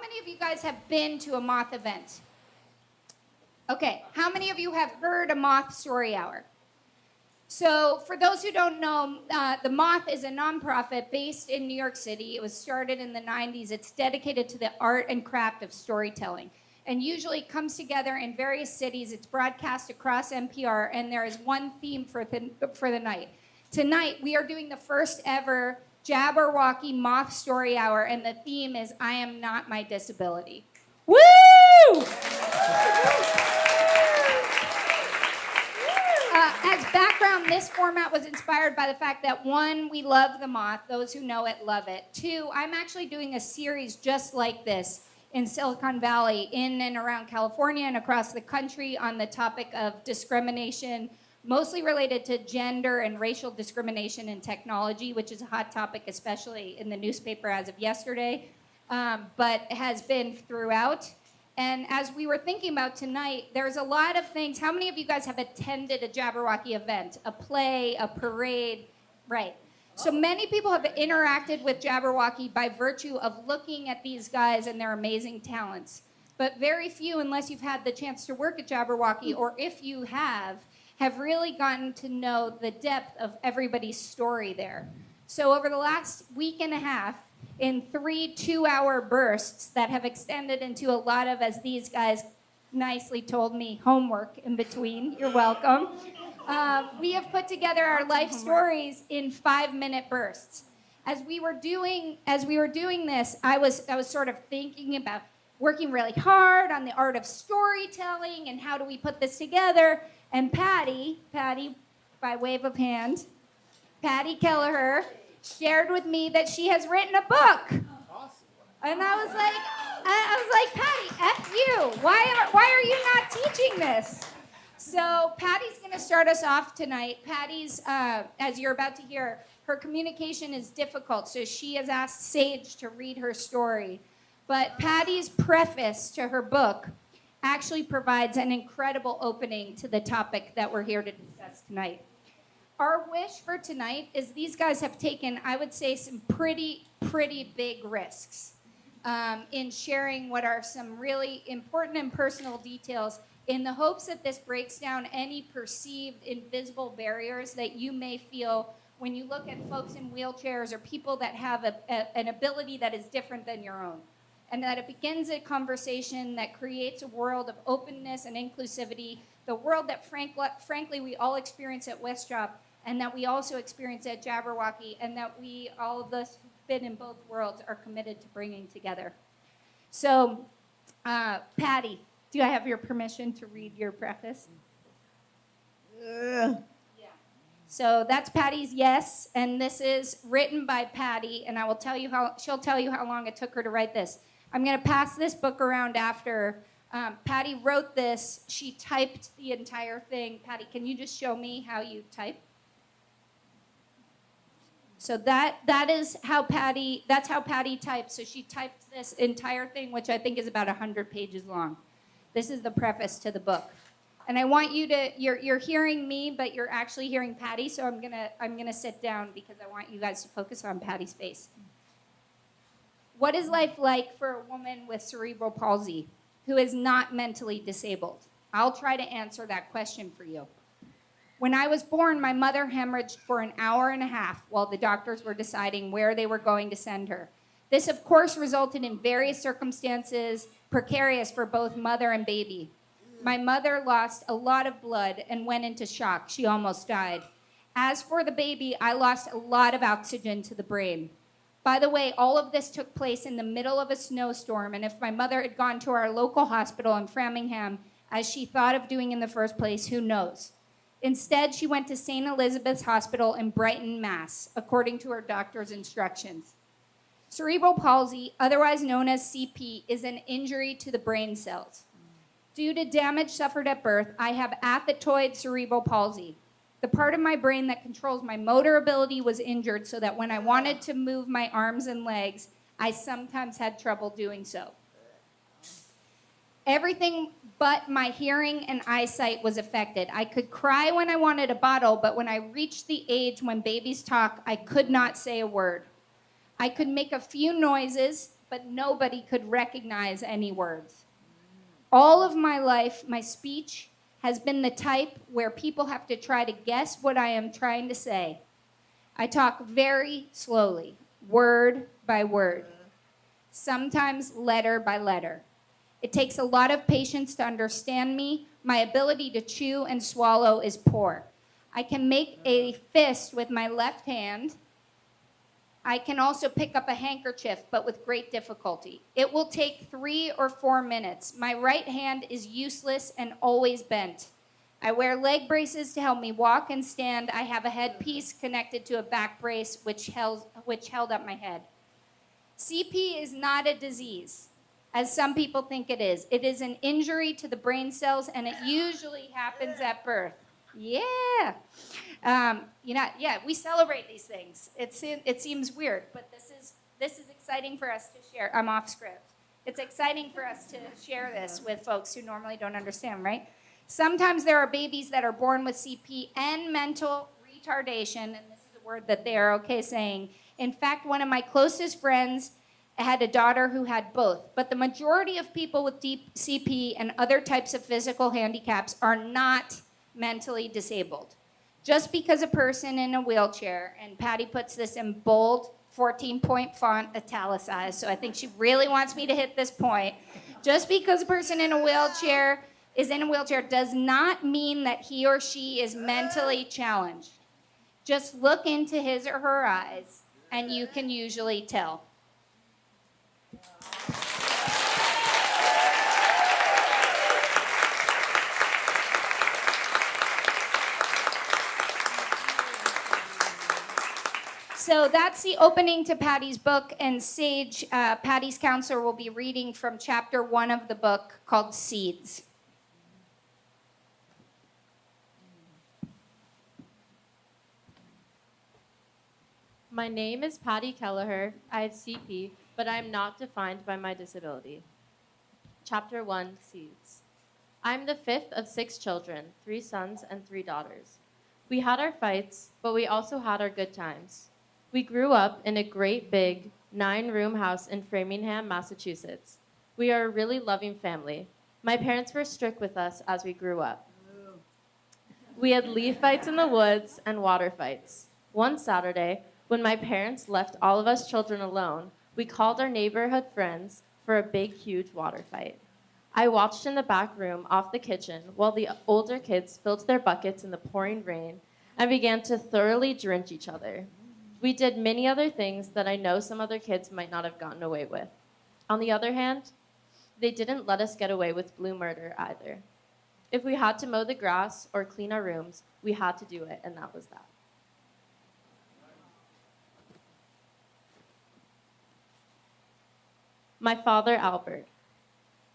many of you guys have been to a moth event? Okay, how many of you have heard a moth story hour? So for those who don't know, the Moth is a nonprofit based in New York City. It was started in the 90s. It's dedicated to the art and craft of storytelling, and usually comes together in various cities. It's broadcast across NPR, and there is one theme for the night. Tonight, we are doing the first ever Jabberwocky Moth Story Hour, and the theme is I Am Not My Disability. Woo! As background, this format was inspired by the fact that, one, we love the moth. Those who know it love it. Two, I'm actually doing a series just like this in Silicon Valley, in and around California and across the country, on the topic of discrimination, mostly related to gender and racial discrimination in technology, which is a hot topic, especially in the newspaper as of yesterday, but has been throughout. And as we were thinking about tonight, there's a lot of things. How many of you guys have attended a Jabberwocky event, a play, a parade? Right. So many people have interacted with Jabberwocky by virtue of looking at these guys and their amazing talents. But very few, unless you've had the chance to work at Jabberwocky, or if you have really gotten to know the depth of everybody's story there. So over the last week and a half, in 3 2-hour bursts that have extended into a lot of, as these guys nicely told me, homework in between. You're welcome. We have put together our life stories in 5-minute bursts. As we were doing this, I was sort of thinking about working really hard on the art of storytelling and how do we put this together. And Patty, by wave of hand, Patty Kelleher, shared with me that she has written a book. Awesome. And I was like, Patty, F you. Why are you not teaching this? So Patty's going to start us off tonight. Patty's, as you're about to hear, her communication is difficult, so she has asked Sage to read her story. But Patty's preface to her book actually provides an incredible opening to the topic that we're here to discuss tonight. Our wish for tonight is these guys have taken, I would say, some pretty big risks in sharing what are some really important and personal details, in the hopes that this breaks down any perceived invisible barriers that you may feel when you look at folks in wheelchairs or people that have an ability that is different than your own. And that it begins a conversation that creates a world of openness and inclusivity, the world that frankly we all experience at Westdrop, and that we also experience at Jabberwocky, and that we, all of us who've been in both worlds, are committed to bringing together. So, Patty, do I have your permission to read your preface? Yeah. So that's Patty's yes, and this is written by Patty, and she'll tell you how long it took her to write this. I'm going to pass this book around after. Patty wrote this. She typed the entire thing. Patty, can you just show me how you type? So that's how Patty types. So she typed this entire thing, which I think is about 100 pages long. This is the preface to the book. And I want you to, you're hearing me, but you're actually hearing Patty, so I'm gonna sit down because I want you guys to focus on Patty's face. What is life like for a woman with cerebral palsy who is not mentally disabled? I'll try to answer that question for you. When I was born, my mother hemorrhaged for an hour and a half while the doctors were deciding where they were going to send her. This, of course, resulted in various circumstances, precarious for both mother and baby. My mother lost a lot of blood and went into shock. She almost died. As for the baby, I lost a lot of oxygen to the brain. By the way, all of this took place in the middle of a snowstorm, and if my mother had gone to our local hospital in Framingham, as she thought of doing in the first place, who knows? Instead, she went to St. Elizabeth's Hospital in Brighton, Mass., according to her doctor's instructions. Cerebral palsy, otherwise known as CP, is an injury to the brain cells. Due to damage suffered at birth, I have athetoid cerebral palsy. The part of my brain that controls my motor ability was injured so that when I wanted to move my arms and legs, I sometimes had trouble doing so. Everything but my hearing and eyesight was affected. I could cry when I wanted a bottle, but when I reached the age when babies talk, I could not say a word. I could make a few noises, but nobody could recognize any words. All of my life, my speech has been the type where people have to try to guess what I am trying to say. I talk very slowly, word by word, sometimes letter by letter. It takes a lot of patience to understand me. My ability to chew and swallow is poor. I can make a fist with my left hand. I can also pick up a handkerchief, but with great difficulty. It will take 3 or 4 minutes. My right hand is useless and always bent. I wear leg braces to help me walk and stand. I have a headpiece connected to a back brace which held up my head. CP is not a disease, as some people think it is. It is an injury to the brain cells, and it usually happens at birth. Yeah. We celebrate these things. It seems weird, but this is exciting for us to share. I'm off script. It's exciting for us to share this with folks who normally don't understand, right? Sometimes there are babies that are born with CP and mental retardation, and this is a word that they are okay saying. In fact, one of my closest friends had a daughter who had both, but the majority of people with deep CP and other types of physical handicaps are not mentally disabled. Just because a person in a wheelchair, and Patty puts this in bold 14-point font italicized, so I think she really wants me to hit this point. Just because a person in a wheelchair is in a wheelchair does not mean that he or she is mentally challenged. Just look into his or her eyes, and you can usually tell. So that's the opening to Patty's book, and Sage, Patty's counselor, will be reading from chapter 1 of the book called Seeds. My name is Patty Kelleher. I have CP, but I am not defined by my disability. Chapter 1, Seeds. I'm the fifth of 6 children, 3 sons and 3 daughters. We had our fights, but we also had our good times. We grew up in a great big 9-room house in Framingham, Massachusetts. We are a really loving family. My parents were strict with us as we grew up. We had leaf fights in the woods and water fights. One Saturday, when my parents left all of us children alone, we called our neighborhood friends for a big, huge water fight. I watched in the back room off the kitchen while the older kids filled their buckets in the pouring rain and began to thoroughly drench each other. We did many other things that I know some other kids might not have gotten away with. On the other hand, they didn't let us get away with blue murder either. If we had to mow the grass or clean our rooms, we had to do it, and that was that. My father, Albert.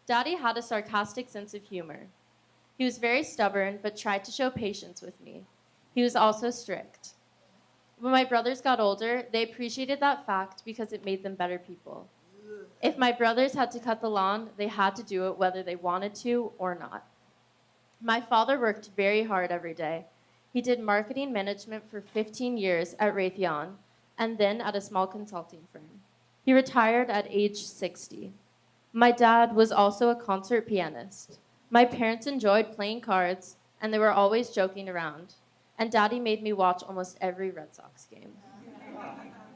Daddy had a sarcastic sense of humor. He was very stubborn, but tried to show patience with me. He was also strict. When my brothers got older, they appreciated that fact because it made them better people. If my brothers had to cut the lawn, they had to do it whether they wanted to or not. My father worked very hard every day. He did marketing management for 15 years at Raytheon and then at a small consulting firm. He retired at age 60. My dad was also a concert pianist. My parents enjoyed playing cards, and they were always joking around. And Daddy made me watch almost every Red Sox game.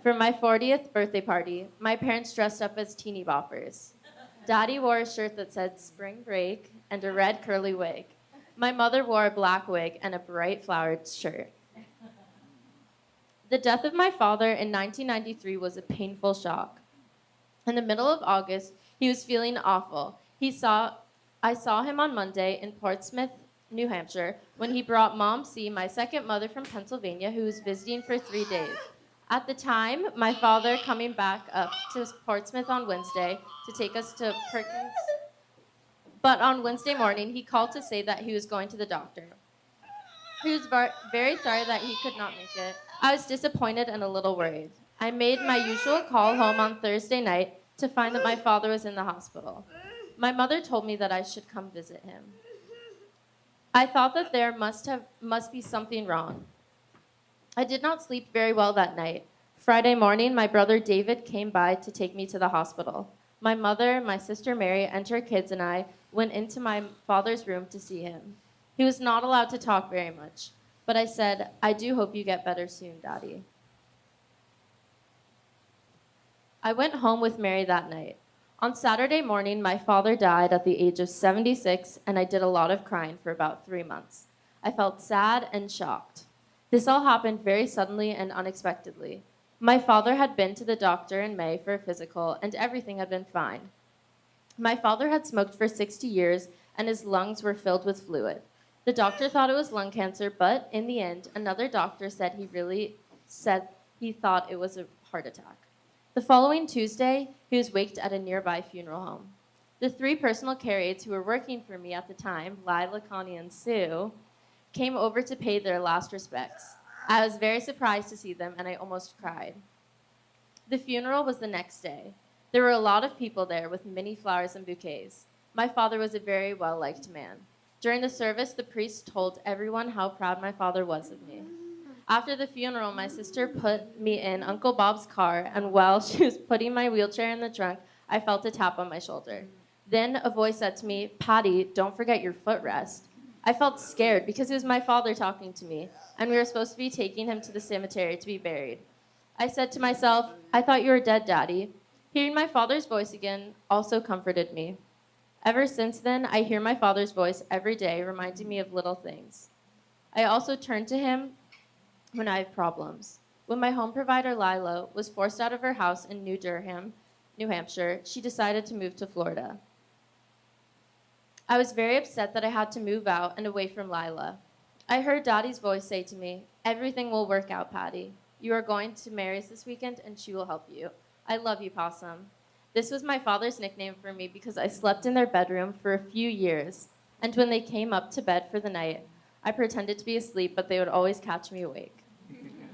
For my 40th birthday party, my parents dressed up as teeny boppers. Daddy wore a shirt that said spring break and a red curly wig. My mother wore a black wig and a bright flowered shirt. The death of my father in 1993 was a painful shock. In the middle of August, he was feeling awful. I saw him on Monday in Portsmouth, New Hampshire, when he brought Mom C, my second mother from Pennsylvania, who was visiting for 3 days. At the time, my father coming back up to Portsmouth on Wednesday to take us to Perkins. But on Wednesday morning, he called to say that he was going to the doctor. He was very sorry that he could not make it. I was disappointed and a little worried. I made my usual call home on Thursday night to find that my father was in the hospital. My mother told me that I should come visit him. I thought that there must be something wrong. I did not sleep very well that night. Friday morning, my brother David came by to take me to the hospital. My mother, my sister Mary, and her kids and I went into my father's room to see him. He was not allowed to talk very much, but I said, "I do hope you get better soon, Daddy." I went home with Mary that night. On Saturday morning, my father died at the age of 76, and I did a lot of crying for about 3 months. I felt sad and shocked. This all happened very suddenly and unexpectedly. My father had been to the doctor in May for a physical, and everything had been fine. My father had smoked for 60 years, and his lungs were filled with fluid. The doctor thought it was lung cancer, but in the end, another doctor said he thought it was a heart attack. The following Tuesday, he was waked at a nearby funeral home. The 3 personal care aides who were working for me at the time, Lila, Connie, and Sue, came over to pay their last respects. I was very surprised to see them, and I almost cried. The funeral was the next day. There were a lot of people there with many flowers and bouquets. My father was a very well-liked man. During the service, the priest told everyone how proud my father was of me. After the funeral, my sister put me in Uncle Bob's car, and while she was putting my wheelchair in the trunk, I felt a tap on my shoulder. Then a voice said to me, "Patty, don't forget your footrest." I felt scared because it was my father talking to me, and we were supposed to be taking him to the cemetery to be buried. I said to myself, "I thought you were dead, Daddy." Hearing my father's voice again also comforted me. Ever since then, I hear my father's voice every day, reminding me of little things. I also turn to him when I have problems. When my home provider, Lila, was forced out of her house in New Durham, New Hampshire, she decided to move to Florida. I was very upset that I had to move out and away from Lila. I heard Daddy's voice say to me, "Everything will work out, Patty. You are going to Mary's this weekend, and she will help you. I love you, Possum." This was my father's nickname for me because I slept in their bedroom for a few years, and when they came up to bed for the night, I pretended to be asleep, but they would always catch me awake.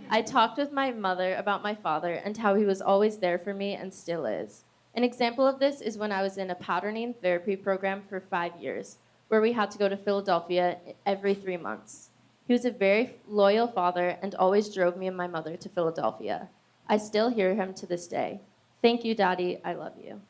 I talked with my mother about my father and how he was always there for me and still is. An example of this is when I was in a patterning therapy program for 5 years, where we had to go to Philadelphia every 3 months. He was a very loyal father and always drove me and my mother to Philadelphia. I still hear him to this day. Thank you, Daddy. I love you.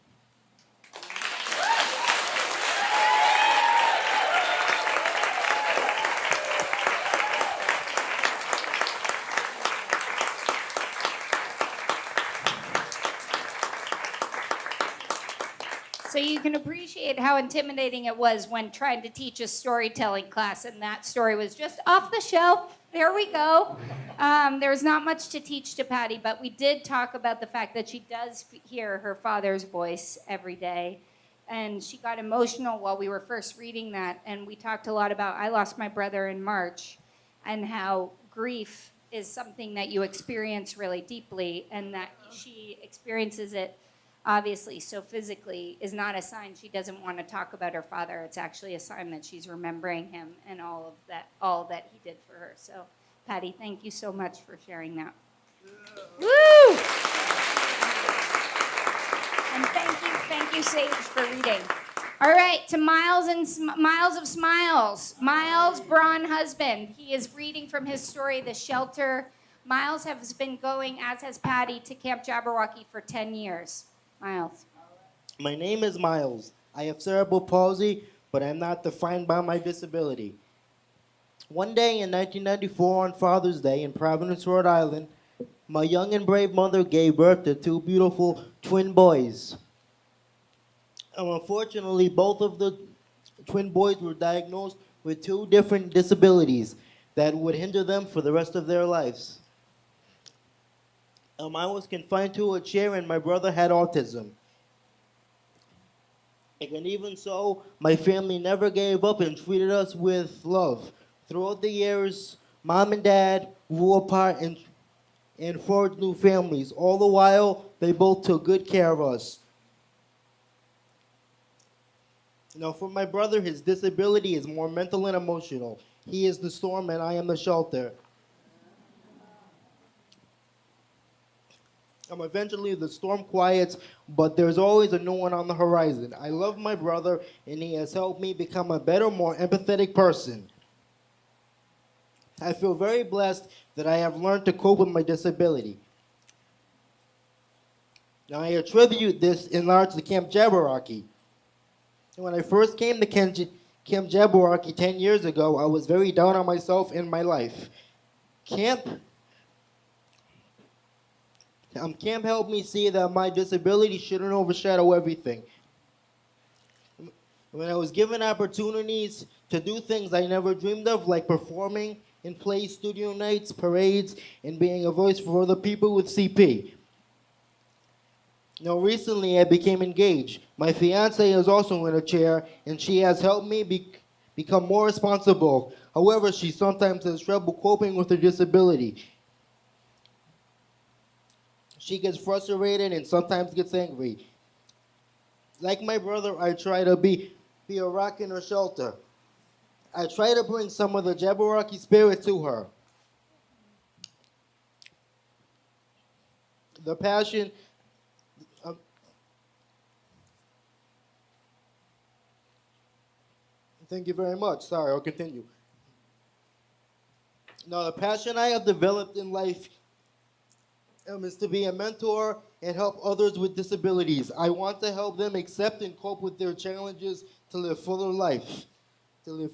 So you can appreciate how intimidating it was when trying to teach a storytelling class, and that story was just off the shelf. There we go. There's not much to teach to Patty, but we did talk about the fact that she does hear her father's voice every day. And she got emotional while we were first reading that. And we talked a lot about, I lost my brother in March, and how grief is something that you experience really deeply, and that she experiences it obviously so physically is not a sign she doesn't want to talk about her father. It's actually a sign that she's remembering him and all that he did for her. So Patty, thank you so much for sharing that. Woo! And thank you Sage for reading. All right, to Myles of Smiles. Myles Braun husband. He is reading from his story, The Shelter. Myles has been going, as has Patty, to Camp Jabberwocky for 10 years. Myles. My name is Myles. I have cerebral palsy, but I'm not defined by my disability. One day in 1994 on Father's Day in Providence, Rhode Island, my young and brave mother gave birth to 2 beautiful twin boys. Unfortunately, both of the twin boys were diagnosed with 2 different disabilities that would hinder them for the rest of their lives. I was confined to a chair, and my brother had autism. And even so, my family never gave up and treated us with love. Throughout the years, Mom and Dad grew apart and forged new families. All the while, they both took good care of us. Now, for my brother, his disability is more mental and emotional. He is the storm, and I am the shelter. Eventually the storm quiets, but there's always a new one on the horizon. I love my brother, and he has helped me become a better, more empathetic person. I feel very blessed that I have learned to cope with my disability. Now, I attribute this in large to Camp Jabberwocky. When I first came to Camp Jabberwocky 10 years ago, I was very down on myself and my life. Camp Camp helped me see that my disability shouldn't overshadow everything. When I was given opportunities to do things I never dreamed of, like performing in plays, studio nights, parades, and being a voice for other people with CP. Now, recently I became engaged. My fiance is also in a chair, and she has helped me become more responsible. However, she sometimes has trouble coping with her disability. She gets frustrated and sometimes gets angry. Like my brother, I try to be a rock in her shelter. I try to bring some of the Jabberwocky spirit to her. The passion. Thank you very much. Sorry, I'll continue. Now, the passion I have developed in life is to be a mentor and help others with disabilities. I want to help them accept and cope with their challenges to live fuller life. I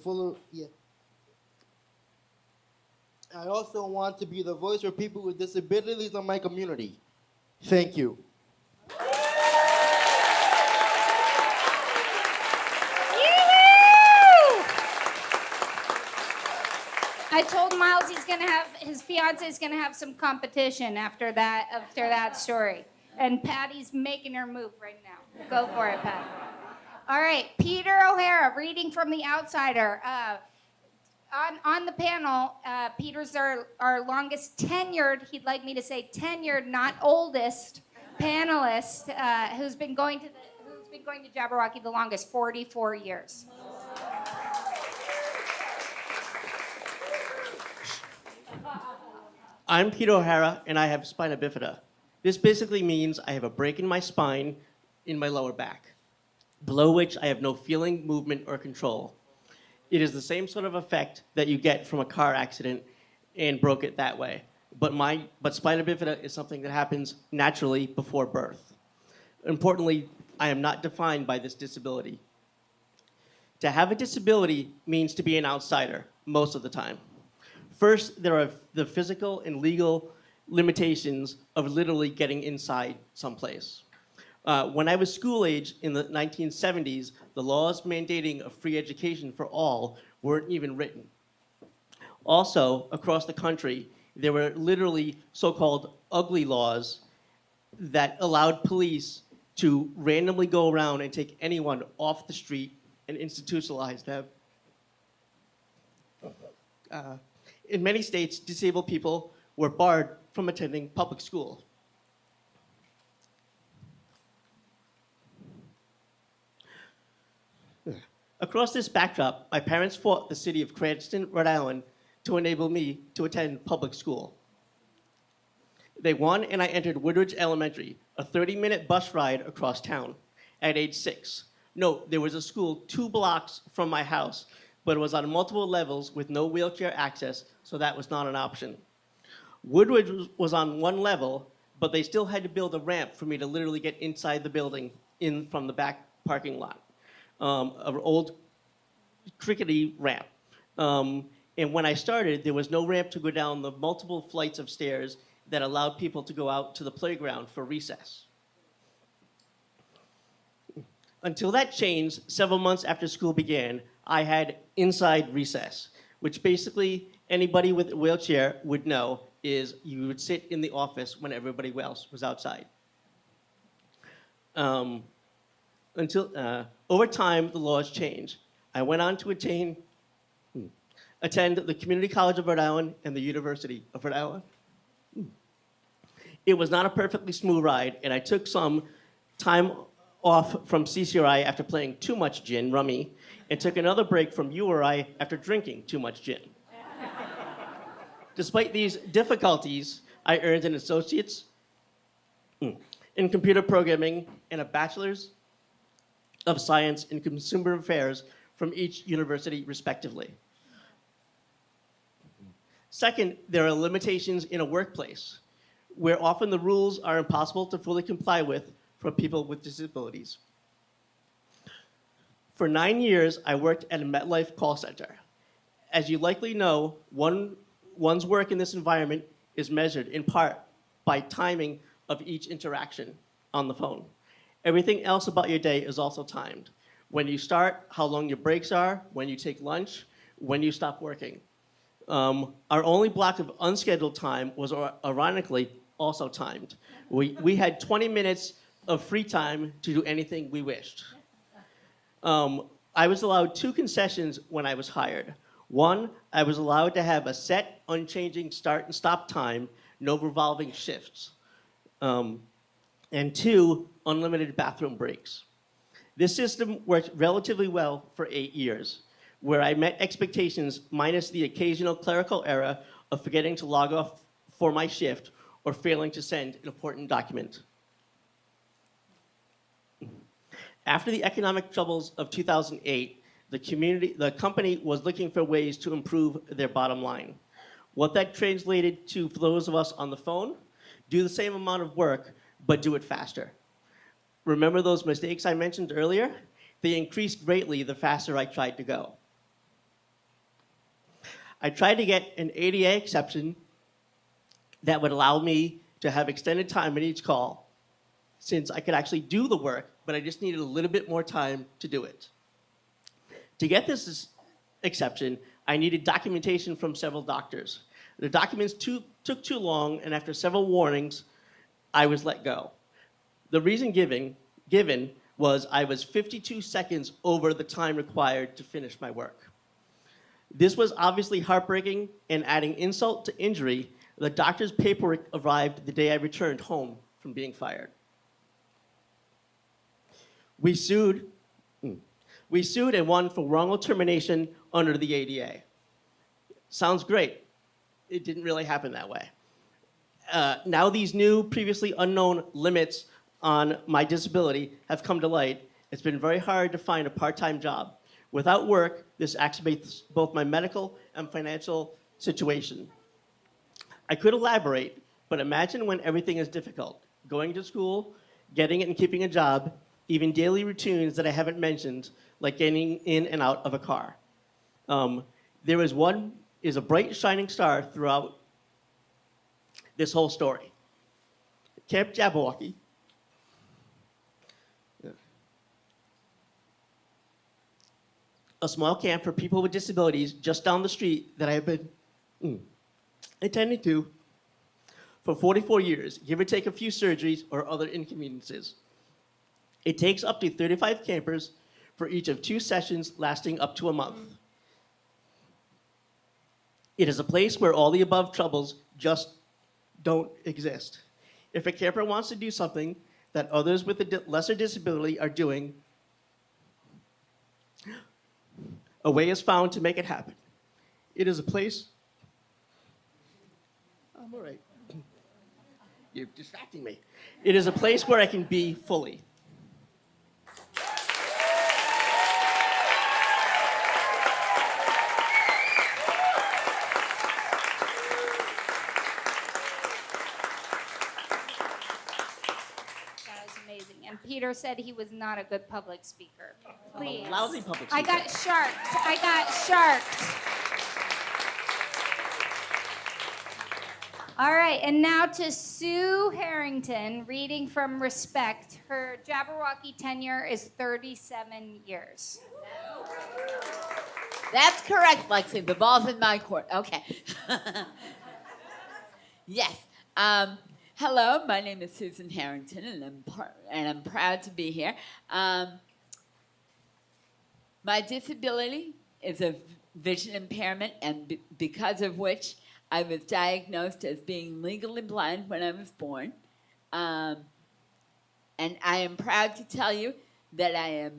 also want to be the voice for people with disabilities in my community. Thank you. I told Myles his fiance is gonna have some competition after that story. And Patty's making her move right now. Go for it, Patty. All right, Peter O'Hara, reading from The Outsider. On the panel, Peter's our longest tenured, he'd like me to say tenured, not oldest, panelist, who's been going to Jabberwocky the longest, 44 years. I'm Peter O'Hara, and I have spina bifida. This basically means I have a break in my spine in my lower back, below which I have no feeling, movement, or control. It is the same sort of effect that you get from a car accident and broke it that way. But spina bifida is something that happens naturally before birth. Importantly, I am not defined by this disability. To have a disability means to be an outsider most of the time. First, there are the physical and legal limitations of literally getting inside someplace. When I was school age in the 1970s, the laws mandating a free education for all weren't even written. Also, across the country, there were literally so-called ugly laws that allowed police to randomly go around and take anyone off the street and institutionalize them. In many states, disabled people were barred from attending public school. Across this backdrop, my parents fought the city of Cranston, Rhode Island, to enable me to attend public school. They won, and I entered Woodridge Elementary, a 30-minute bus ride across town at age 6. Note, there was a school 2 blocks from my house, but it was on multiple levels with no wheelchair access, so that was not an option. Woodridge was on 1 level, but they still had to build a ramp for me to literally get inside the building in from the back parking lot. An old crickety ramp. And when I started, there was no ramp to go down the multiple flights of stairs that allowed people to go out to the playground for recess. Until that changed, several months after school began, I had inside recess, which basically anybody with a wheelchair would know is you would sit in the office when everybody else was outside. Over time, the laws changed. I went on to attend the Community College of Rhode Island and the University of Rhode Island. It was not a perfectly smooth ride, and I took some time off from CCRI after playing too much gin, rummy, and took another break from URI after drinking too much gin. Despite these difficulties, I earned an associate's in computer programming and a bachelor's of science in consumer affairs from each university, respectively. Second, there are limitations in a workplace. where often the rules are impossible to fully comply with for people with disabilities. For 9 years, I worked at a MetLife call center. As you likely know, one's work in this environment is measured in part by timing of each interaction on the phone. Everything else about your day is also timed. When you start, how long your breaks are, when you take lunch, when you stop working. Our only block of unscheduled time was ironically also timed. We had 20 minutes of free time to do anything we wished. I was allowed 2 concessions when I was hired. One, I was allowed to have a set, unchanging start and stop time, no revolving shifts. And 2, unlimited bathroom breaks. This system worked relatively well for 8 years, where I met expectations minus the occasional clerical error of forgetting to log off for my shift or failing to send an important document. After the economic troubles of 2008, the company was looking for ways to improve their bottom line. What that translated to for those of us on the phone, do the same amount of work, but do it faster. Remember those mistakes I mentioned earlier? They increased greatly the faster I tried to go. I tried to get an ADA exception that would allow me to have extended time in each call, since I could actually do the work, but I just needed a little bit more time to do it. To get this exception, I needed documentation from several doctors. The documents took too long, and after several warnings, I was let go. The reason given was I was 52 seconds over the time required to finish my work. This was obviously heartbreaking, and adding insult to injury, the doctor's paperwork arrived the day I returned home from being fired. We sued and won for wrongful termination under the ADA. Sounds great. It didn't really happen that way. Now these new, previously unknown limits on my disability have come to light. It's been very hard to find a part-time job. Without work, this exacerbates both my medical and financial situation. I could elaborate, but imagine when everything is difficult. Going to school, getting and keeping a job, even daily routines that I haven't mentioned, like getting in and out of a car. There is a bright shining star throughout this whole story. Camp Jabberwocky. A small camp for people with disabilities just down the street that I have been attending to for 44 years, give or take a few surgeries or other inconveniences. It takes up to 35 campers for each of 2 sessions lasting up to a month. It is a place where all the above troubles just don't exist. If a camper wants to do something that others with a lesser disability are doing, a way is found to make it happen. It is a place. I'm all right. You're distracting me. It is a place where I can be fully. That was amazing. And Peter said he was not a good public speaker. Please. I'm a lousy public I speaker. got sharked. I got sharked. All right, and now to Sue Harrington, reading from Respect. Her Jabberwocky tenure is 37 years. That's correct, Lexi. The ball's in my court. Okay. Yes. Hello, my name is Susan Harrington, and I'm proud to be here. My disability is a vision impairment, and because of which I was diagnosed as being legally blind when I was born. And I am proud to tell you that I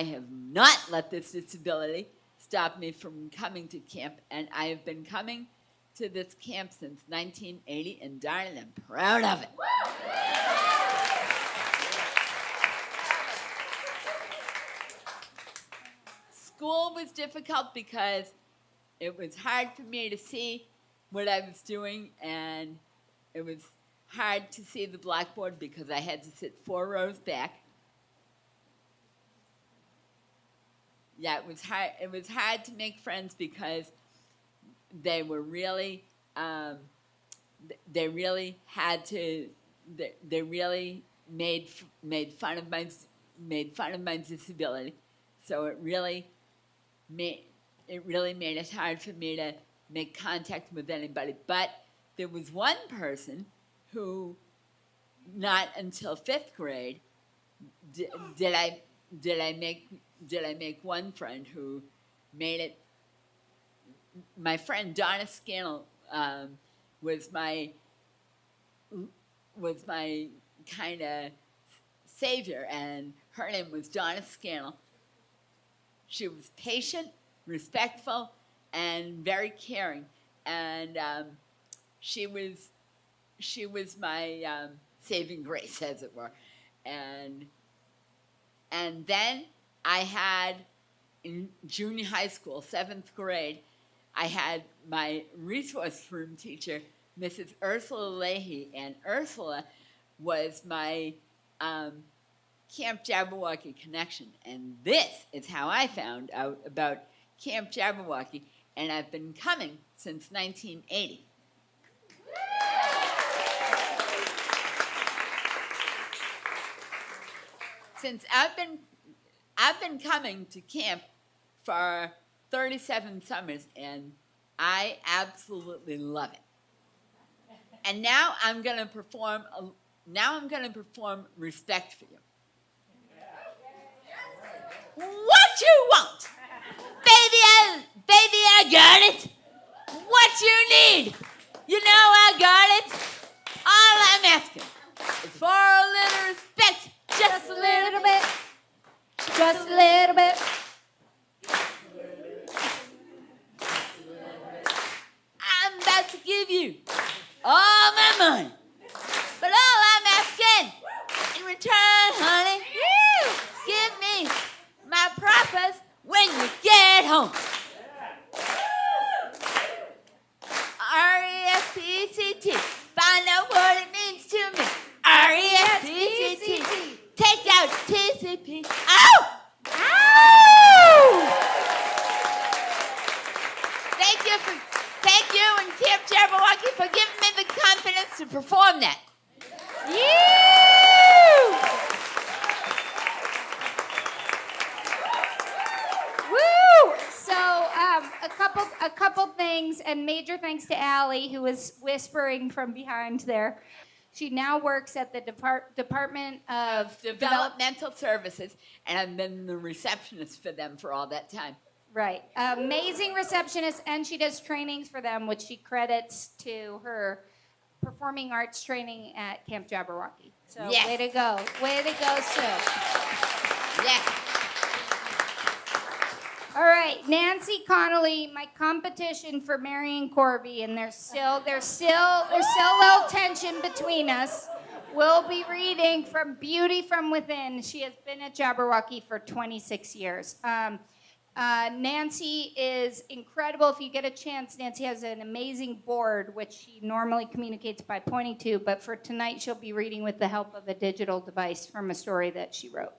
have not let this disability stop me from coming to camp, and I have been coming to this camp since 1980, and darn it, I'm proud of it. School was difficult because it was hard for me to see what I was doing, and it was hard to see the blackboard because I had to sit 4 rows back. Yeah, it was hard. It was hard to make friends because they were really, they really had to. They really made fun of my disability. So it really made it hard for me to make contact with anybody. But there was one person who, not until 5th grade, did I make one friend who made it. My friend Donna Scannell was my kind of savior, and her name was Donna Scannell. She was patient, respectful, and very caring, and she was my saving grace, as it were. And then I had, in junior high school, 7th grade, I had my resource room teacher, Mrs. Ursula Leahy, and Ursula was my Camp Jabberwocky connection. And this is how I found out about Camp Jabberwocky, and I've been coming since 1980. Since I've been coming to camp for 37 summers, and I absolutely love it. And now I'm gonna perform. Respect for You. What you want, baby? I got it. What you need? You know I got it. All I'm asking is for a little respect. Just a little bit. Just a little bit. I'm about to give you all my money. But all I'm asking in return, honey, give me my propers when you get home. R-E-S-P-E-C-T. Find out what it means to me. R-E-S-P-E-C-T. Take out TCP. Ow! Ow! Thank you and Camp Jabberwocky for giving me the confidence to perform that. Woo! So a couple things, and major thanks to Allie, who was whispering from behind there. She now works at the Department of Developmental Services, and I've been the receptionist for them for all that time. Right. Amazing receptionist, and she does trainings for them, which she credits to her performing arts training at Camp Jabberwocky. So yes. Way to go. Way to go, Sue. Yes. All right, Nancy Connolly, my competition for Marion Corby, and there's still a little tension between us. We'll be reading from Beauty from Within. She has been at Jabberwocky for 26 years. Nancy is incredible. If you get a chance, Nancy has an amazing board, which she normally communicates by pointing to, but for tonight, she'll be reading with the help of a digital device from a story that she wrote.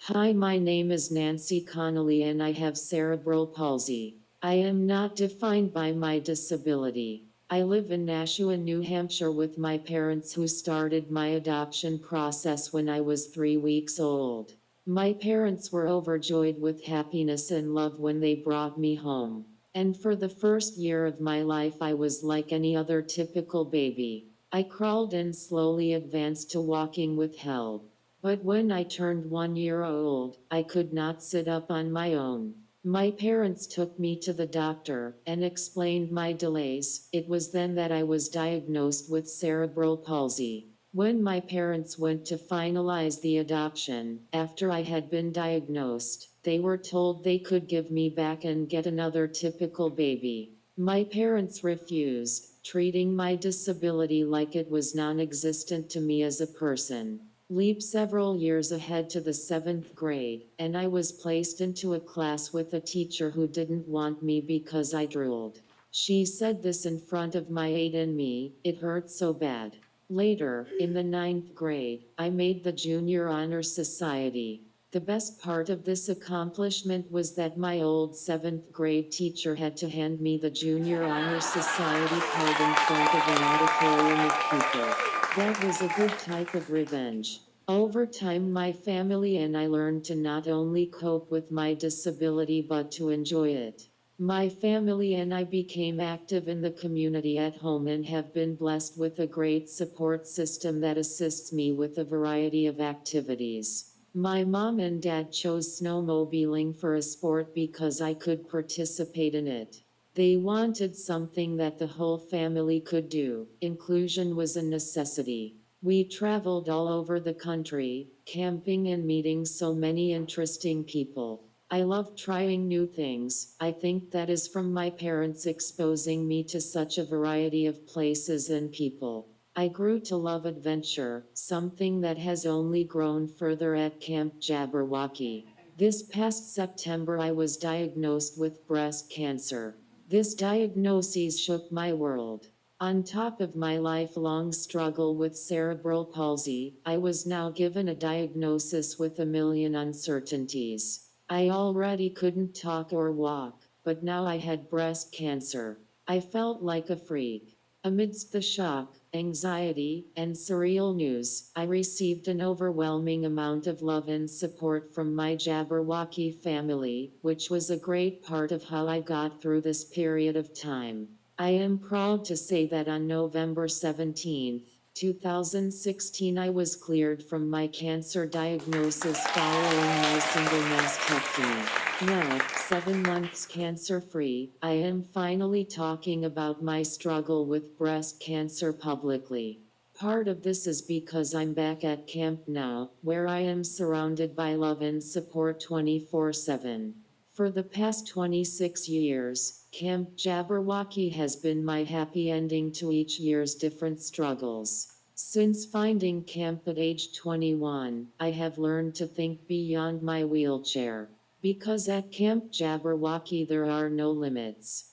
Hi, my name is Nancy Connolly and I have cerebral palsy. I am not defined by my disability. I live in Nashua, New Hampshire with my parents who started my adoption process when I was 3 weeks old. My parents were overjoyed with happiness and love when they brought me home. And for the first year of my life I was like any other typical baby. I crawled and slowly advanced to walking with help. But when I turned 1 year old, I could not sit up on my own. My parents took me to the doctor and explained my delays. It was then that I was diagnosed with cerebral palsy. When my parents went to finalize the adoption, after I had been diagnosed, they were told they could give me back and get another typical baby. My parents refused, treating my disability like it was non-existent to me as a person. Leap several years ahead to the 7th grade, and I was placed into a class with a teacher who didn't want me because I drooled. She said this in front of my aide and me. It hurt so bad. Later, in the 9th grade, I made the Junior Honor Society. The best part of this accomplishment was that my old 7th grade teacher had to hand me the Junior Honor Society card in front of an auditorium of people. That was a good type of revenge. Over time, my family and I learned to not only cope with my disability but to enjoy it. My family and I became active in the community at home and have been blessed with a great support system that assists me with a variety of activities. My mom and dad chose snowmobiling for a sport because I could participate in it. They wanted something that the whole family could do. Inclusion was a necessity. We traveled all over the country, camping and meeting so many interesting people. I love trying new things. I think that is from my parents exposing me to such a variety of places and people. I grew to love adventure, something that has only grown further at Camp Jabberwocky. This past September I was diagnosed with breast cancer. This diagnosis shook my world. On top of my lifelong struggle with cerebral palsy, I was now given a diagnosis with a million uncertainties. I already couldn't talk or walk, but now I had breast cancer. I felt like a freak. Amidst the shock, anxiety, and surreal news, I received an overwhelming amount of love and support from my Jabberwocky family, which was a great part of how I got through this period of time. I am proud to say that on November 17, 2016, I was cleared from my cancer diagnosis following my single mastectomy. Now, 7 months cancer-free, I am finally talking about my struggle with breast cancer publicly. Part of this is because I'm back at camp now, where I am surrounded by love and support 24/7. For the past 26 years, Camp Jabberwocky has been my happy ending to each year's different struggles. Since finding camp at age 21, I have learned to think beyond my wheelchair. Because at Camp Jabberwocky there are no limits.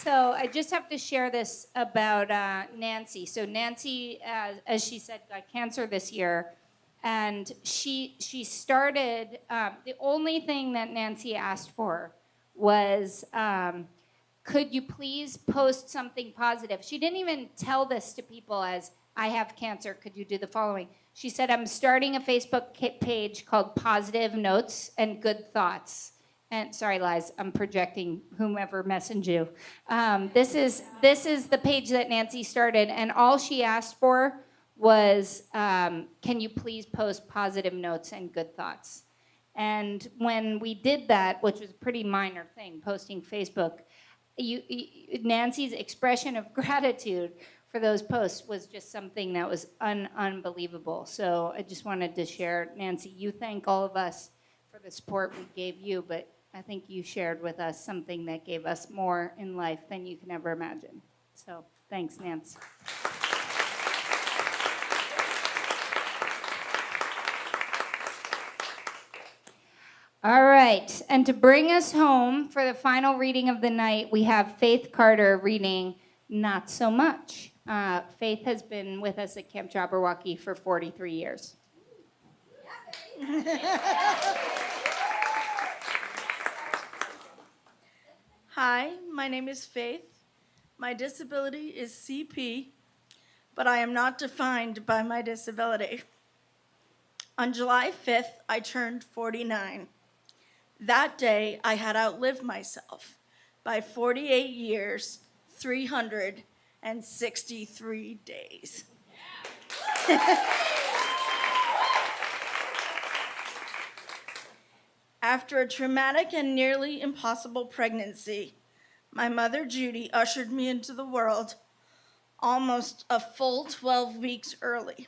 So I just have to share this about Nancy. So Nancy, as she said, got cancer this year, and she started. The only thing that Nancy asked for was, could you please post something positive? She didn't even tell this to people as, I have cancer. Could you do the following? She said, I'm starting a Facebook page called Positive Notes and Good Thoughts. And sorry, Liz, I'm projecting whomever messaged you. This is the page that Nancy started, and all she asked for was, can you please post positive notes and good thoughts? And when we did that, which was a pretty minor thing, posting Facebook, Nancy's expression of gratitude for those posts was just something that was unbelievable. So I just wanted to share, Nancy, you thank all of us for the support we gave you, but I think you shared with us something that gave us more in life than you can ever imagine. So thanks, Nancy. All right, and to bring us home for the final reading of the night, we have Faith Carter reading Not So Much. Faith has been with us at Camp Jabberwocky for 43 years. Hi, my name is Faith. My disability is CP, but I am not defined by my disability. On July 5th, I turned 49. That day, I had outlived myself by 48 years, 363 days. After a traumatic and nearly impossible pregnancy, my mother, Judy, ushered me into the world almost a full 12 weeks early.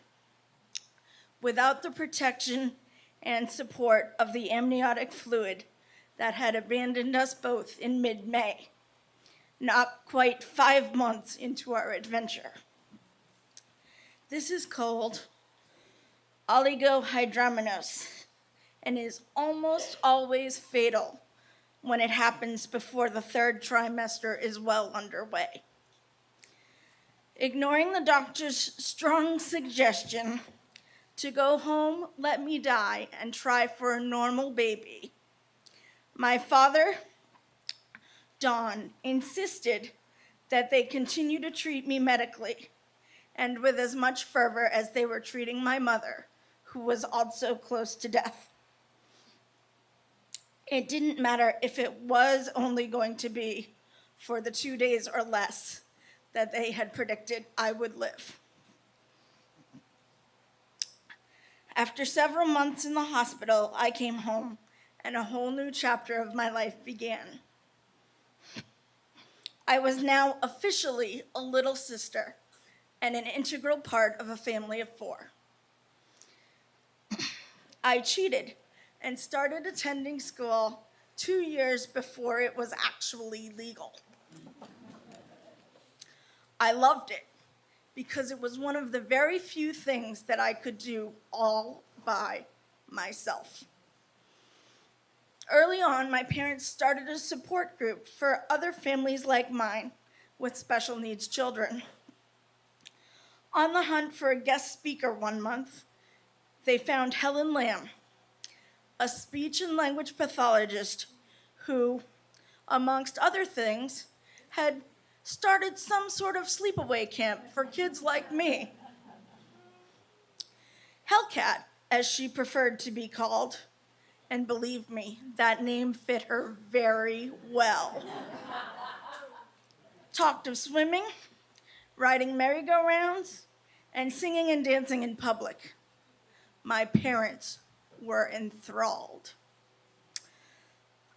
Without the protection and support of the amniotic fluid that had abandoned us both in mid-May, not quite 5 months into our adventure. This is called oligohydramnios and is almost always fatal when it happens before the 3rd trimester is well underway. Ignoring the doctor's strong suggestion to go home, let me die, and try for a normal baby, my father, Don, insisted that they continue to treat me medically and with as much fervor as they were treating my mother, who was also close to death. It didn't matter if it was only going to be for the 2 days or less that they had predicted I would live. After several months in the hospital, I came home, and a whole new chapter of my life began. I was now officially a little sister and an integral part of a family of 4. I cheated and started attending school 2 years before it was actually legal. I loved it because it was one of the very few things that I could do all by myself. Early on, my parents started a support group for other families like mine with special needs children. On the hunt for a guest speaker one month, they found Helen Lamb, a speech and language pathologist who, amongst other things, had started some sort of sleepaway camp for kids like me. Hellcat, as she preferred to be called, and believe me, that name fit her very well. Talked of swimming, riding merry-go-rounds, and singing and dancing in public. My parents were enthralled.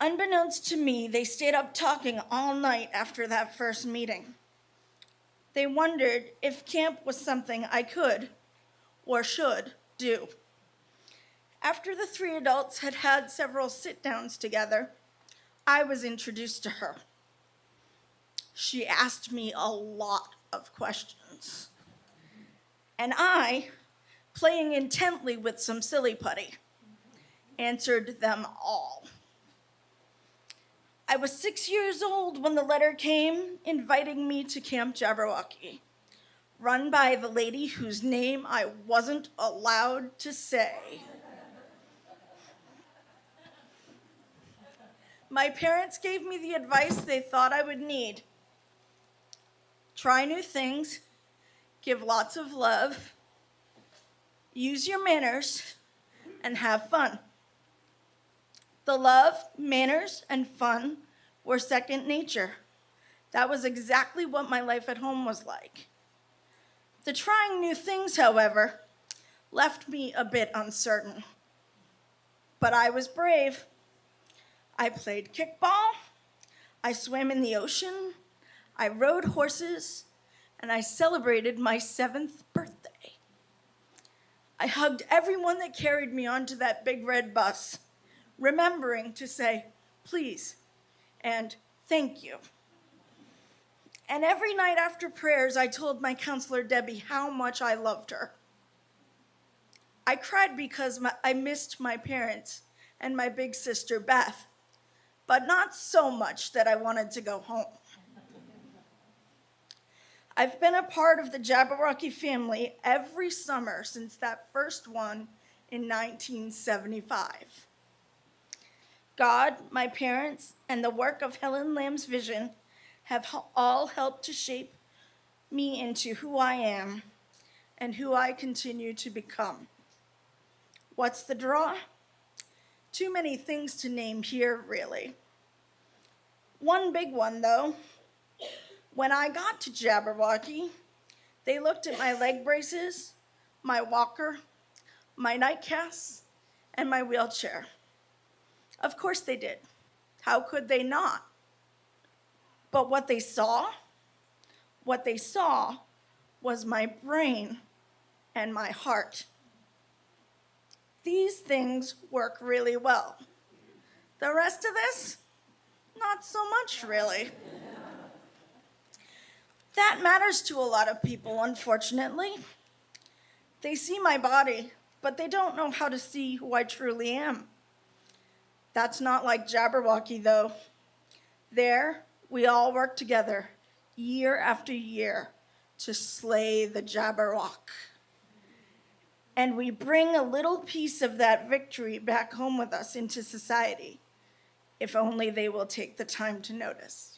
Unbeknownst to me, they stayed up talking all night after that first meeting. They wondered if camp was something I could or should do. After the 3 adults had had several sit-downs together, I was introduced to her. She asked me a lot of questions, and I, playing intently with some silly putty, answered them all. I was 6 years old when the letter came inviting me to Camp Jabberwocky, run by the lady whose name I wasn't allowed to say. My parents gave me the advice they thought I would need. Try new things, give lots of love, use your manners, and have fun. The love, manners, and fun were second nature. That was exactly what my life at home was like. The trying new things, however, left me a bit uncertain. But I was brave. I played kickball, I swam in the ocean, I rode horses, and I celebrated my 7th birthday. I hugged everyone that carried me onto that big red bus, remembering to say, please, and thank you. And every night after prayers, I told my counselor, Debbie, how much I loved her. I cried because I missed my parents and my big sister, Beth, but not so much that I wanted to go home. I've been a part of the Jabberwocky family every summer since that first one in 1975. God, my parents, and the work of Helen Lamb's vision have all helped to shape me into who I am and who I continue to become. What's the draw? Too many things to name here, really. One big one, though. When I got to Jabberwocky, they looked at my leg braces, my walker, my night casts, and my wheelchair. Of course they did. How could they not? But what they saw was my brain and my heart. These things work really well. The rest of this, not so much, really. That matters to a lot of people, unfortunately. They see my body, but they don't know how to see who I truly am. That's not like Jabberwocky, though. There, we all work together, year after year, to slay the Jabberwock. And we bring a little piece of that victory back home with us into society, if only they will take the time to notice.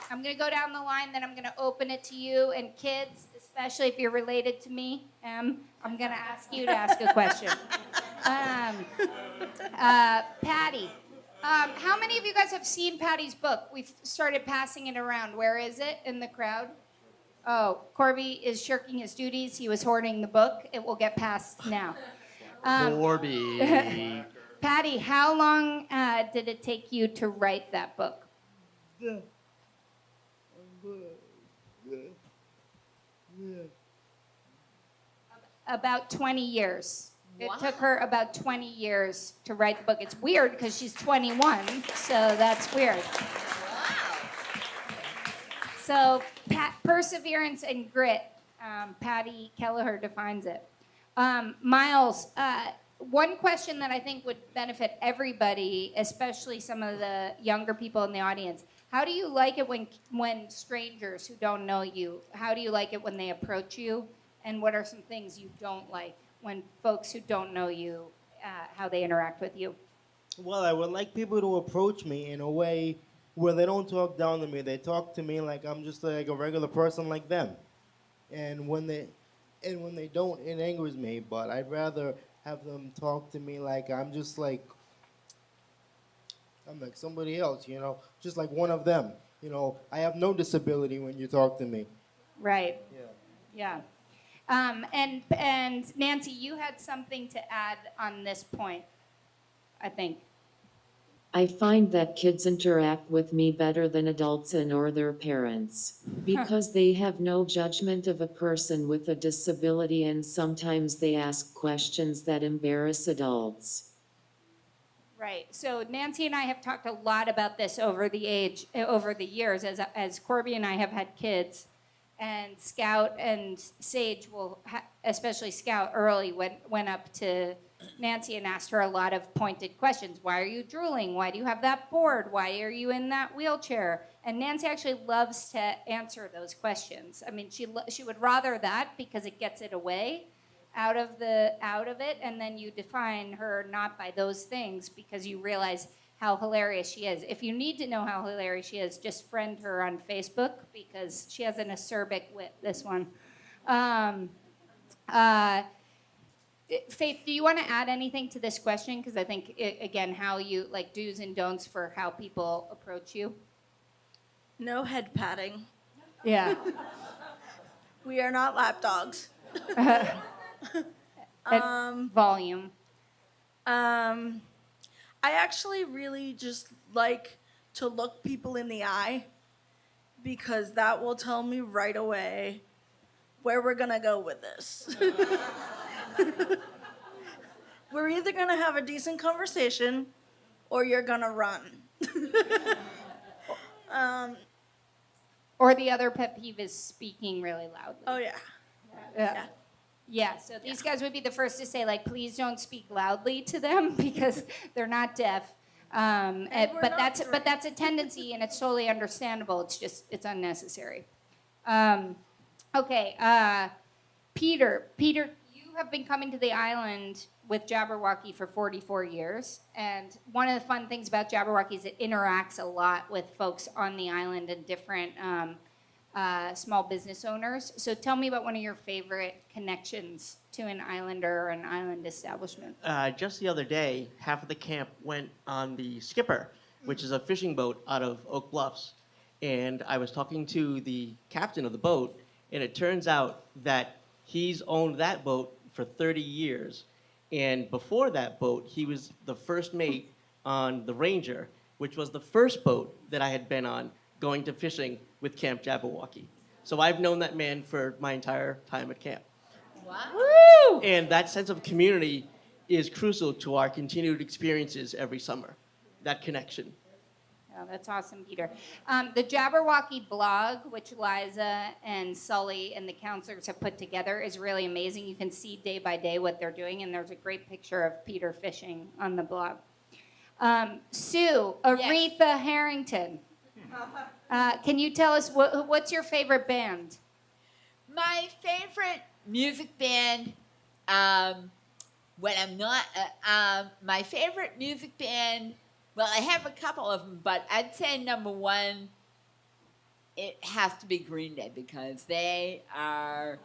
I'm going to go down the line, then I'm going to open it to you. And kids, especially if you're related to me, I'm going to ask you to ask a question. Patty, how many of you guys have seen Patty's book? We've started passing it around. Where is it in the crowd? Oh, Corby is shirking his duties. He was hoarding the book. It will get passed now. Corby. Patty, how long did it take you to write that book? About 20 years. It took her about 20 years to write the book. It's weird because she's 21, so that's weird. So perseverance and grit, Patty Kelleher defines it. Myles, one question that I think would benefit everybody, especially some of the younger people in the audience. How do you like it when strangers who don't know you, how do you like it when they approach you? And what are some things you don't like when folks who don't know you, how they interact with you? Well, I would like people to approach me in a way where they don't talk down to me. They talk to me like I'm just like a regular person like them. And when they don't, it angers me. But I'd rather have them talk to me like I'm like somebody else, just like one of them. I have no disability when you talk to me. Right. Yeah. Yeah. And Nancy, you had something to add on this point, I think. I find that kids interact with me better than adults and or their parents, because they have no judgment of a person with a disability, and sometimes they ask questions that embarrass adults. Right. So Nancy and I have talked a lot about this over the years, as Corby and I have had kids, and Scout and Sage especially Scout early went up to Nancy and asked her a lot of pointed questions. Why are you drooling? Why do you have that board? Why are you in that wheelchair? And Nancy actually loves to answer those questions. I mean, she would rather that because it gets it away out of it, and then you define her not by those things because you realize how hilarious she is. If you need to know how hilarious she is, just friend her on Facebook because she has an acerbic wit, this one. Faith, do you want to add anything to this question? Because I think, again, how you, like do's and don'ts for how people approach you. No head patting. Yeah. We are not lap dogs. Volume. I actually really just like to look people in the eye because that will tell me right away where we're going to go with this. We're either going to have a decent conversation or you're going to run. Or the other pet peeve is speaking really loudly. Oh, yeah. Yeah, so these guys would be the first to say, like, please don't speak loudly to them because they're not deaf. But that's a tendency, and it's totally understandable. It's unnecessary. Okay, Peter, you have been coming to the island with Jabberwocky for 44 years, and one of the fun things about Jabberwocky is it interacts a lot with folks on the island and different small business owners. So tell me about one of your favorite connections to an islander or an island establishment. Just the other day, half of the camp went on the Skipper, which is a fishing boat out of Oak Bluffs. And I was talking to the captain of the boat, And it turns out that he's owned that boat for 30 years. And before that boat, he was the first mate on the Ranger, which was the first boat that I had been on going to fishing with Camp Jabberwocky. So I've known that man for my entire time at camp. Wow. And that sense of community is crucial to our continued experiences every summer, that connection. Oh, that's awesome, Peter. The Jabberwocky blog, which Liza and Sully and the counselors have put together, is really amazing. You can see day by day what they're doing, and there's a great picture of Peter fishing on the blog. Sue, Aretha Harrington, can you tell us what's your favorite band? My favorite music band, when I'm not, my favorite music band, well, I have a couple of them, but I'd say number one, it has to be Green Day because they are,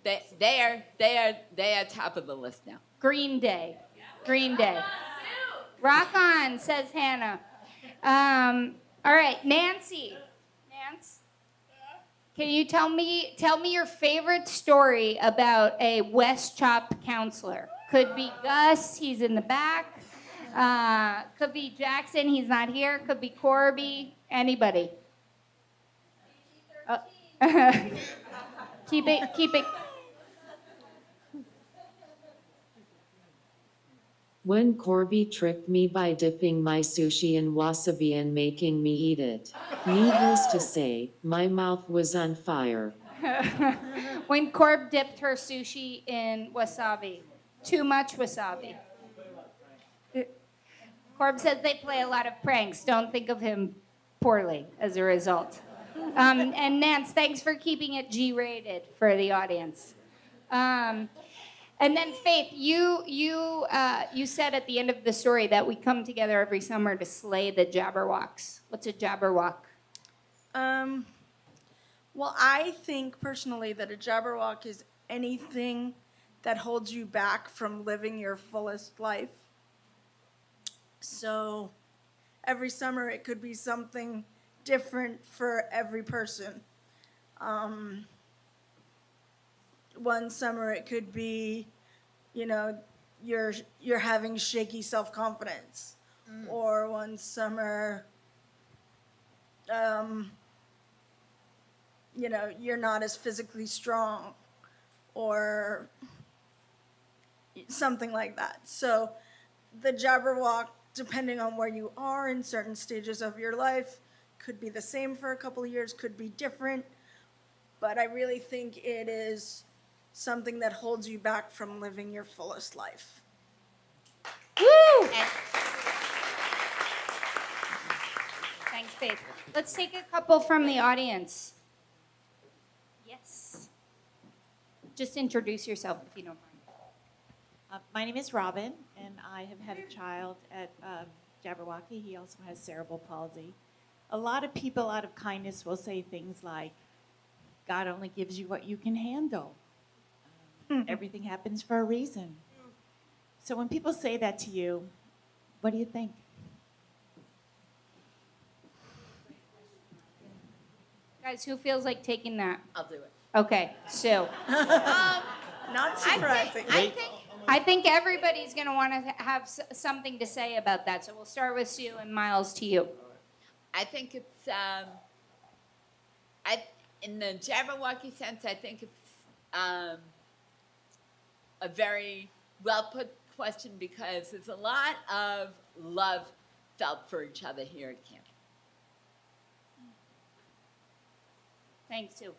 they are top of the list now. Green Day. Green Day. Rock on, says Hannah. All right, Nancy. Nance, can you tell me your favorite story about a West Chop counselor? Could be Gus, he's in the back. Could be Jackson, he's not here. Could be Corby, anybody. Keep it. When Corby tricked me by dipping my sushi in wasabi and making me eat it. Needless to say, my mouth was on fire. When Corb dipped her sushi in wasabi. Too much wasabi. Corb says they play a lot of pranks. Don't think of him poorly as a result. And Nance, thanks for keeping it G-rated for the audience. And then Faith, you said at the end of the story that we come together every summer to slay the Jabberwocks. What's a Jabberwock? Well, I think personally that a Jabberwock is anything that holds you back from living your fullest life. So every summer it could be something different for every person. One summer it could be, you're having shaky self-confidence. Or one summer, you're not as physically strong. Or something like that. So the Jabberwock, depending on where you are in certain stages of your life, could be the same for a couple of years, could be different. But I really think it is something that holds you back from living your fullest life. Woo! Thanks, Faith. Let's take a couple from the audience. Yes. Just introduce yourself if you don't mind. My name is Robin, and I have had a child at Jabberwocky. He also has cerebral palsy. A lot of people out of kindness will say things like, God only gives you what you can handle. Everything happens for a reason. So when people say that to you, what do you think? Guys, who feels like taking that? I'll do it. Okay, Sue. Not surprising. I think everybody's going to want to have something to say about that. So we'll start with Sue and Myles to you. I think it's, in the Jabberwocky sense, I think it's a very well put question because there's a lot of love felt for each other here at camp. Thanks, Sue.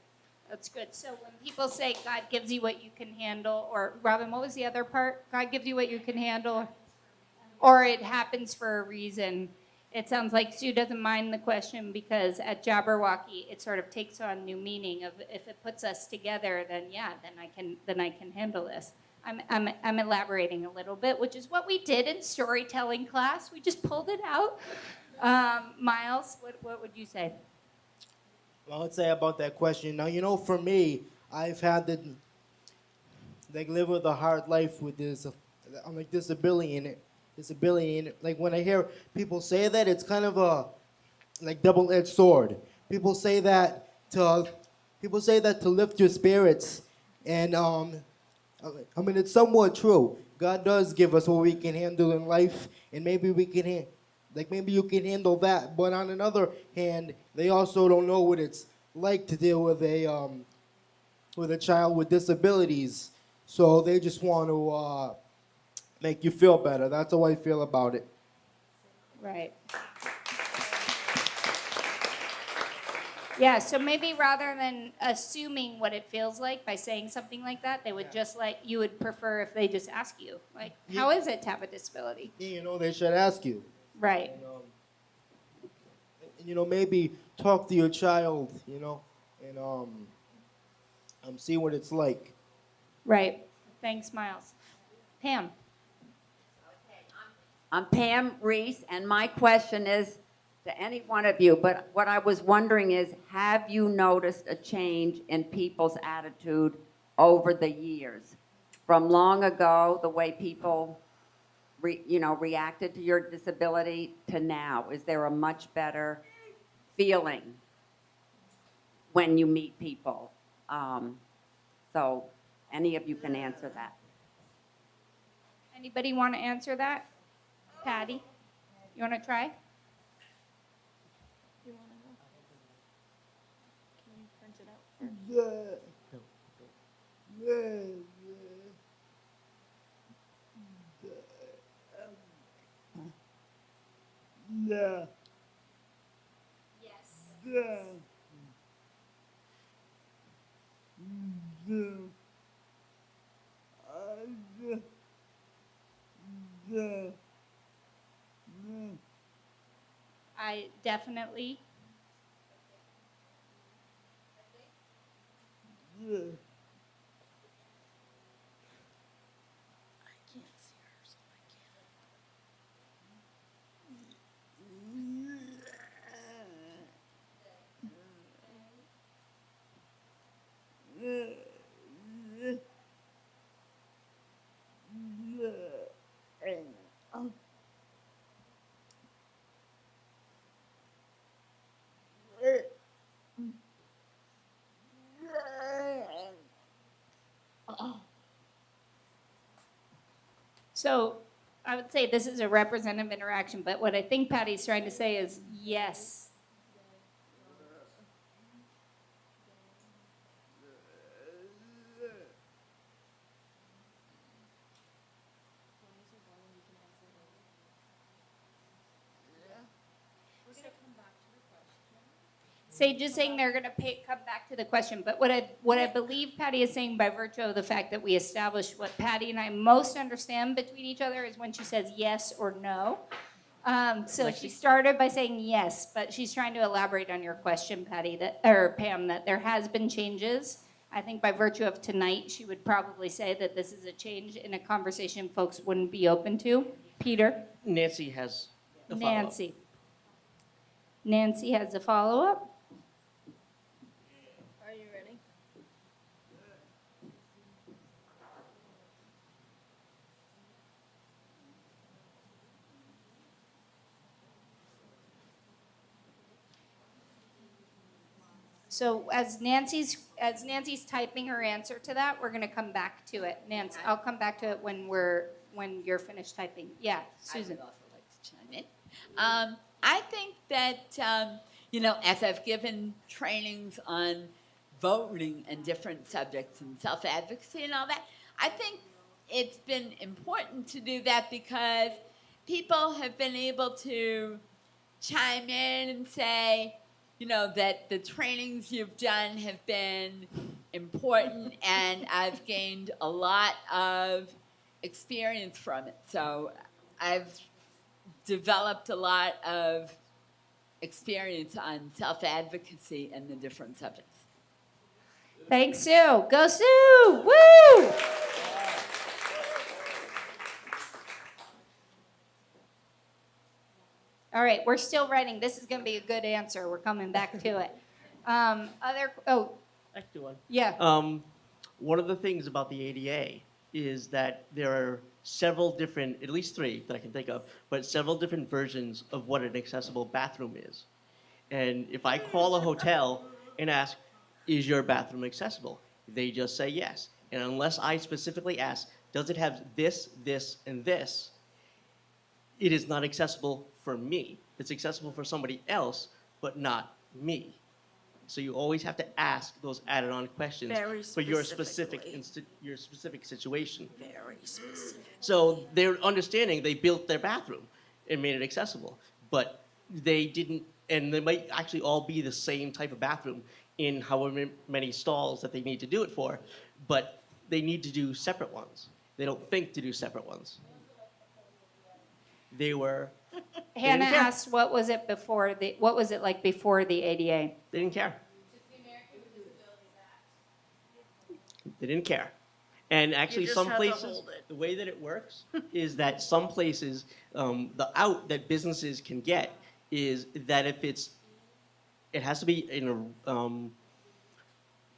That's good. So when people say God gives you what you can handle, or Robin, what was the other part? God gives you what you can handle, or it happens for a reason. It sounds like Sue doesn't mind the question because at Jabberwocky it sort of takes on new meaning of if it puts us together, then yeah, then I can handle this. I'm elaborating a little bit, which is what we did in storytelling class. We just pulled it out. Myles, what would you say? Well, I would say about that question. Now, for me, I've had to live with a hard life with this, disability in it. Like when I hear people say that, it's kind of a double-edged sword. People say that to people say that to lift your spirits, and I mean it's somewhat true. God does give us what we can handle in life, and maybe we can like maybe you can handle that. But on another hand, they also don't know what it's like to deal with a child with disabilities, so they just want to make you feel better. That's how I feel about it. Right. Yeah, so maybe rather than assuming what it feels like by saying something like that, they would just like, you would prefer if they just ask you, like, how is it to have a disability? Yeah, they should ask you. Right. And, maybe talk to your child, and see what it's like. Right. Thanks, Myles. Pam. I'm Pam Reese, and my question is to any one of you, but what I was wondering is, have you noticed a change in people's attitude over the years? From long ago, the way people reacted to your disability to now? Is there a much better feeling when you meet people? So any of you can answer that. Anybody want to answer that? Patty, you want to try? You want to go? Can you print it out first? I definitely. I can't see her, so I can't. So I would say this is a representative interaction, but what I think Patty's trying to say is yes. Just saying they're going to come back to the question. But what I believe Patty is saying by virtue of the fact that we established what Patty and I most understand between each other is when she says yes or no. So she started by saying yes, but she's trying to elaborate on your question, Patty, or Pam, that there has been changes. I think by virtue of tonight, she would probably say that this is a change in a conversation folks wouldn't be open to. Peter? Nancy has a follow-up. Nancy has a follow-up. Are you ready? So as Nancy's typing her answer to that, we're going to come back to it. Nancy, I'll come back to it when you're finished typing. Yeah, Susan. I would also like to chime in. I think that, as I've given trainings on voting and different subjects and self-advocacy and all that, I think it's been important to do that because people have been able to chime in and say, that the trainings you've done have been important and I've gained a lot of experience from it. So I've developed a lot of experience on self-advocacy and the different subjects. Thanks, Sue. Go, Sue! Woo! All right, we're still writing. This is going to be a good answer. We're coming back to it. I can do one. Yeah. One of the things about the ADA is that there are several different, at least three that I can think of, but several different versions of what an accessible bathroom is. And if I call a hotel and ask, is your bathroom accessible? They just say yes. And unless I specifically ask, does it have this, this, and this, it is not accessible for me. It's accessible for somebody else, but not me. So you always have to ask those added-on questions Very for your specific specifically. your specific situation. Very specific. So they're understanding they built their bathroom and made it accessible, but they didn't, and they might actually all be the same type of bathroom in however many stalls that they need to do it for, but they need to do separate ones. They don't think to do separate ones. They were, Hannah didn't care. asked, what was it like before the ADA? they didn't care. They didn't care. And actually, just some had to places, hold it. the way that it works is that some places, the out that businesses can get is that if it has to be in a,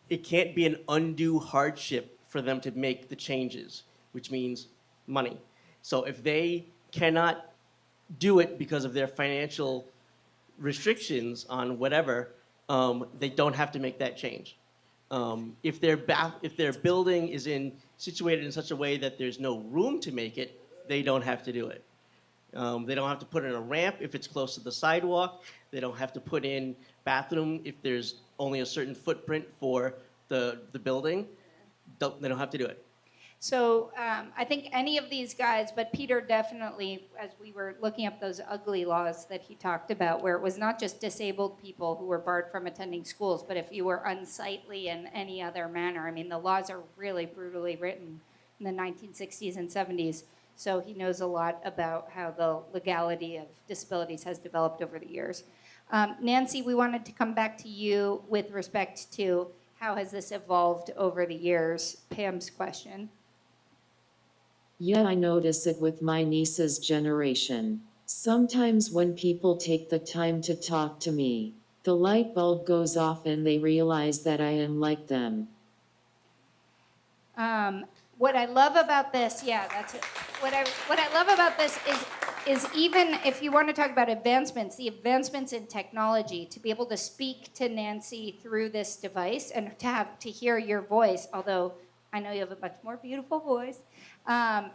it can't be an undue hardship for them to make the changes, which means money. So if they cannot do it because of their financial restrictions on whatever, they don't have to make that change. If their building is situated in such a way that there's no room to make it, they don't have to do it. They don't have to put in a ramp if it's close to the sidewalk. They don't have to put in bathroom if there's only a certain footprint for the building. They don't have to do it. So I think any of these guys, but Peter definitely, as we were looking up those ugly laws that he talked about, where it was not just disabled people who were barred from attending schools, but if you were unsightly in any other manner. I mean, the laws are really brutally written in the 1960s and 70s. So he knows a lot about how the legality of disabilities has developed over the years. Nancy, we wanted to come back to you with respect to how has this evolved over the years. Pam's question. Yeah, I notice it with my niece's generation. Sometimes when people take the time to talk to me, the light bulb goes off and they realize that I am like them. What I love about this, yeah, that's it. What I love about this is even if you want to talk about advancements, the advancements in technology, to be able to speak to Nancy through this device and to hear your voice, although I know you have a much more beautiful voice,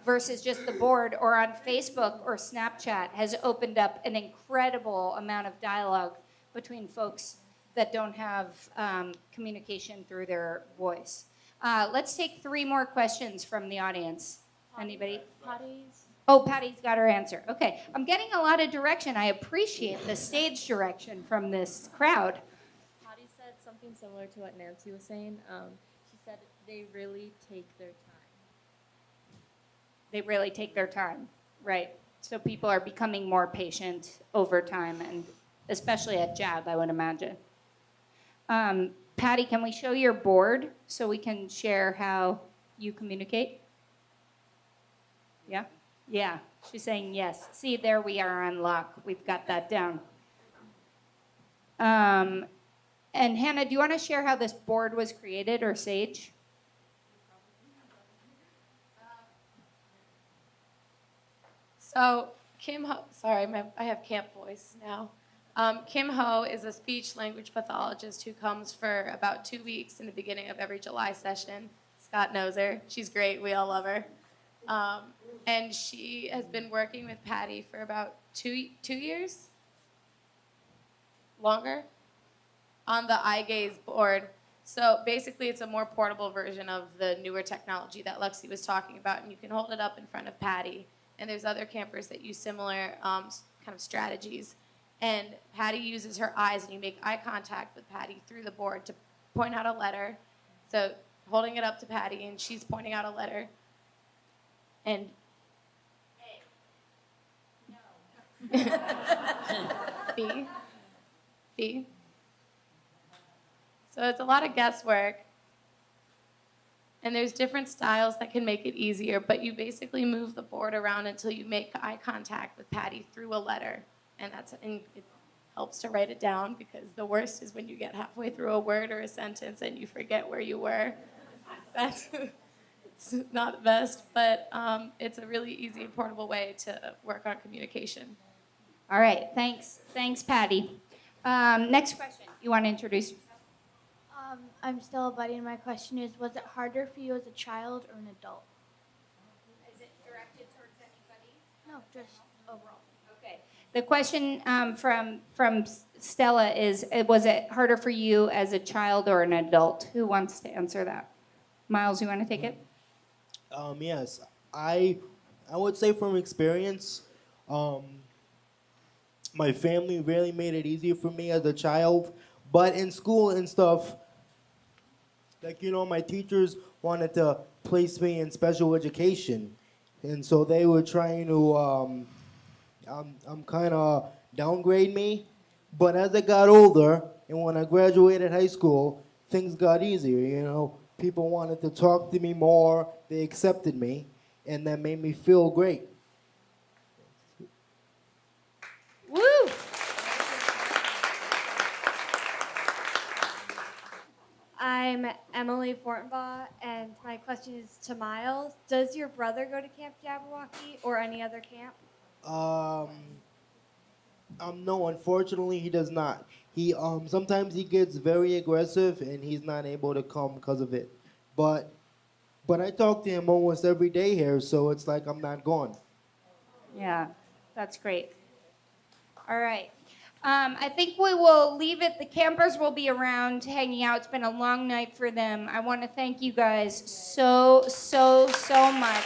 versus just the board or on Facebook or Snapchat has opened up an incredible amount of dialogue between folks that don't have communication through their voice. Let's take 3 more questions from the audience. Anybody? Oh, Patty's got her answer. Okay, I'm getting a lot of direction. I appreciate the stage direction from this crowd. Patty said something similar to what Nancy was saying. She said they really take their time. They really take their time, right? So people are becoming more patient over time, and especially at JAB, I would imagine. Patty, can we show your board so we can share how you communicate? Yeah? Yeah, she's saying yes. See, there we are on lock. We've got that down. And Hannah, do you want to share how this board was created, or Sage? So Kim Ho, sorry, I have camp voice now. Kim Ho is a speech language pathologist who comes for about 2 weeks in the beginning of every July session. Scott knows her. She's great. We all love her. And she has been working with Patty for about two years, longer, on the eye gaze board. So basically, it's a more portable version of the newer technology that Lexi was talking about, and you can hold it up in front of Patty. And there's other campers that use similar kind of strategies. And Patty uses her eyes, and you make eye contact with Patty through the board to point out a letter. So holding it up to Patty, and she's pointing out a letter. And B. So it's a lot of guesswork. And there's different styles that can make it easier, but you basically move the board around until you make eye contact with Patty through a letter. And it helps to write it down, because the worst is when you get halfway through a word or a sentence and you forget where you were. It's not the best, but it's a really easy and portable way to work on communication. All right, thanks. Thanks, Patty. Next question. You want to introduce yourself? I'm Stella Buddy, and my question is, was it harder for you as a child or an adult? Is it directed towards anybody? No, just overall. Okay. The question from Stella is, was it harder for you as a child or an adult? Who wants to answer that? Myles, you want to take it? Yes, I would say from experience, my family really made it easier for me as a child. But in school and stuff, like, my teachers wanted to place me in special education. And so they were trying to kind of downgrade me. But as I got older, and when I graduated high school, things got easier. People wanted to talk to me more. They accepted me, and that made me feel great. Woo! I'm Emily Fortenbaugh, and my question is to Myles. Does your brother go to Camp Jabberwocky or any other camp? No, unfortunately, he does not. He sometimes he gets very aggressive, and he's not able to come because of it. But I talk to him almost every day here, so it's like I'm not gone. Yeah, that's great. All right. I think we will leave it. The campers will be around hanging out. It's been a long night for them. I want to thank you guys so much.